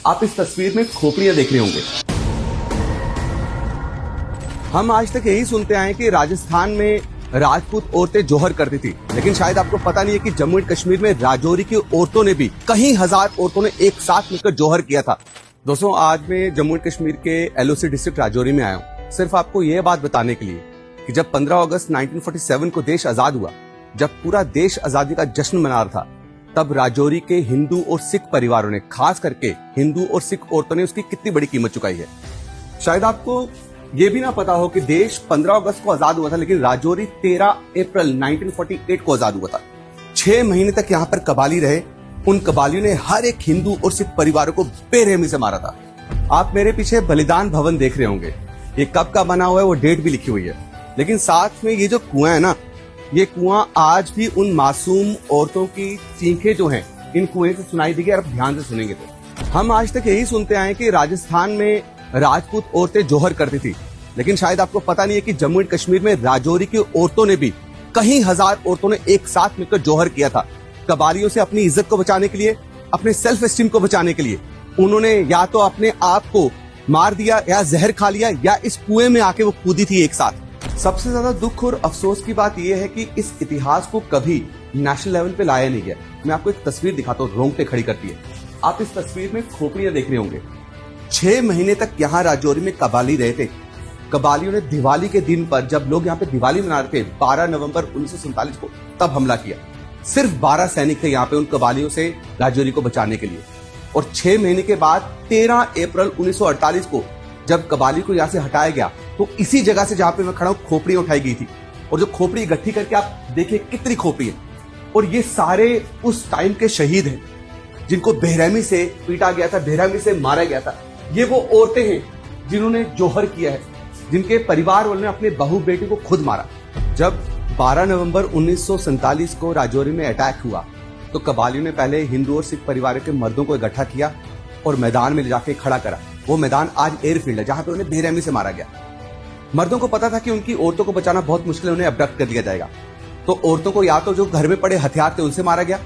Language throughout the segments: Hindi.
आप इस तस्वीर में खोपड़ियां देख रहे होंगे। हम आज तक यही सुनते आए कि राजस्थान में राजपूत औरतें जौहर करती थी, लेकिन शायद आपको पता नहीं है कि जम्मू एंड कश्मीर में राजौरी की औरतों ने भी कई हजार औरतों ने एक साथ मिलकर जौहर किया था। दोस्तों, आज मैं जम्मू एंड कश्मीर के एलओसी डिस्ट्रिक्ट राजौरी में आया हूँ, सिर्फ आपको यह बात बताने के लिए कि जब 15 अगस्त 1947 को देश आजाद हुआ, जब पूरा देश आजादी का जश्न मना रहा था, तब राजौरी के हिंदू और सिख परिवारों ने, खास करके हिंदू और सिख औरतों ने उसकी कितनी बड़ी कीमत चुकाई है। शायद आपको ये भी ना पता हो कि देश 15 अगस्त को आजाद हुआ था, लेकिन राजौरी 13 अप्रैल 1948 को आजाद हुआ था। 6 महीने तक यहाँ पर कबाली रहे। उन कबालियों ने हर एक हिंदू और सिख परिवारों को बेरहमी से मारा था। आप मेरे पीछे बलिदान भवन देख रहे होंगे। ये कब का बना हुआ है वो डेट भी लिखी हुई है, लेकिन साथ में ये जो कुआं है ना, ये कुआं आज भी उन मासूम औरतों की चीखें जो हैं इन कुएं से सुनाई देगी। और ध्यान से सुनेंगे तो हम आज तक यही सुनते आए कि राजस्थान में राजपूत औरतें जौहर करती थी, लेकिन शायद आपको पता नहीं है कि जम्मू एंड कश्मीर में राजौरी की औरतों ने भी कई हजार औरतों ने एक साथ मिलकर जौहर किया था। कबालियों से अपनी इज्जत को बचाने के लिए, अपने सेल्फ एस्टीम को बचाने के लिए उन्होंने या तो अपने आप को मार दिया, या जहर खा लिया, या इस कुएं में आके वो कूदी थी एक साथ। सबसे ज्यादा दुख और अफसोस की बात यह है कि इस इतिहास को कभी नेशनल लेवल पे लाया नहीं गया। मैं आपको एक तस्वीर दिखाता हूँ, रोंगटे खड़ी करती है। आप इस तस्वीर में खोपड़ियां देख रहे होंगे। 6 महीने तक यहाँ राजौरी में कबाली रहे थे। कबालियों ने दिवाली के दिन पर, जब लोग यहाँ पे दिवाली मना रहे थे 12 नवंबर 1947 को, तब हमला किया। सिर्फ 12 सैनिक थे यहाँ पे उन कबालियों से राजौरी को बचाने के लिए। और 6 महीने के बाद 13 अप्रैल 1948 को जब कबाली को यहाँ से हटाया गया, तो इसी जगह से जहां पे मैं खड़ा हूं खोपड़ियां उठाई गई थी। और जो खोपड़ी इकट्ठी करके आप देखिए कितनी खोपड़ी है। और ये सारे उस टाइम के शहीद हैं जिनको बेरहमी से पीटा गया था, बेरहमी से मारा गया था। ये वो औरतें हैं जिन्होंने जौहर किया है, जिनके परिवार वालों ने अपने बहू बेटी को खुद मारा। जब 12 नवंबर 1947 को राजौरी में अटैक हुआ, तो कबालियों ने पहले हिंदू और सिख परिवारों के मर्दों को इकट्ठा किया और मैदान में ले जाके खड़ा करा। वो मैदान आज एयरफील्ड है, जहां पे उन्हें बेरहमी से मारा गया। मर्दों को पता था कि उनकी औरतों को बचाना बहुत मुश्किल है, उन्हें अबडक्ट कर दिया जाएगा। तो औरतों को या तो जो घर में पड़े हथियार थे उनसे मारा गया,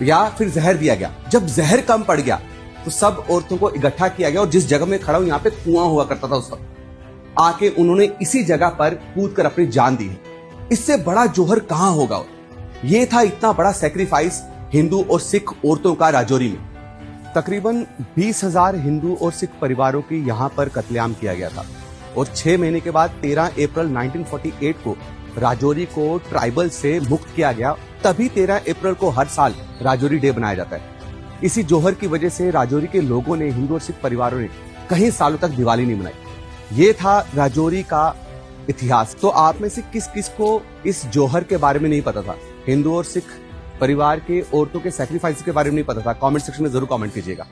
या फिर जहर दिया गया। जब जहर कम पड़ गया तो सब औरतों को इकट्ठा किया गया। और जिस जगह में खड़ा हूं, यहाँ पे कुआं हुआ करता था उस वक्त, आके उन्होंने इसी जगह पर कूद कर अपनी जान दी है। इससे बड़ा जौहर कहां होगा। ये था इतना बड़ा सेक्रीफाइस हिंदू और सिख औरतों का राजौरी में। तकरीबन 20,000 हिंदू और सिख परिवारों की यहां पर कत्लेआम किया गया था। और 6 महीने के बाद 13 अप्रैल 1948 को राजौरी को ट्राइबल से मुक्त किया गया। तभी 13 अप्रैल को हर साल राजौरी डे बनाया जाता है। इसी जौहर की वजह से राजौरी के लोगों ने, हिंदू और सिख परिवारों ने कई सालों तक दिवाली नहीं मनाई। ये था राजौरी का इतिहास। तो आप में से किस किस को इस जौहर के बारे में नहीं पता था, हिंदू और सिख परिवार के औरतों के सैक्रिफाइस के बारे में नहीं पता था, कमेंट सेक्शन में जरूर कमेंट कीजिएगा।